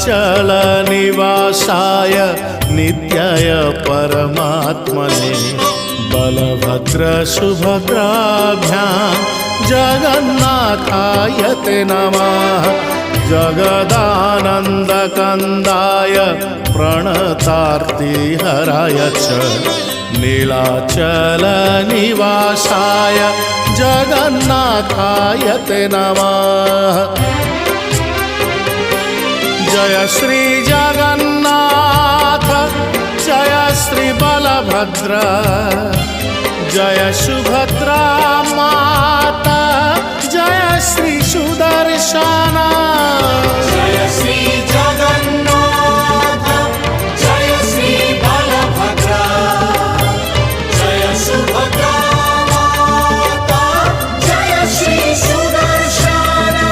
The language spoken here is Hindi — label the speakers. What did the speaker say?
Speaker 1: नीलाचलनिवासाय नित्याय परमात्मने बलभद्रसुभद्राभ्यां जगन्नाथाय ते नमः। जगदानन्दकन्दाय प्रणतार्तिहराय च नीलाचलनिवासाय जगन्नाथाय ते नमः। जय श्री जगन्नाथ जय श्री बलभद्र जय सुभद्रा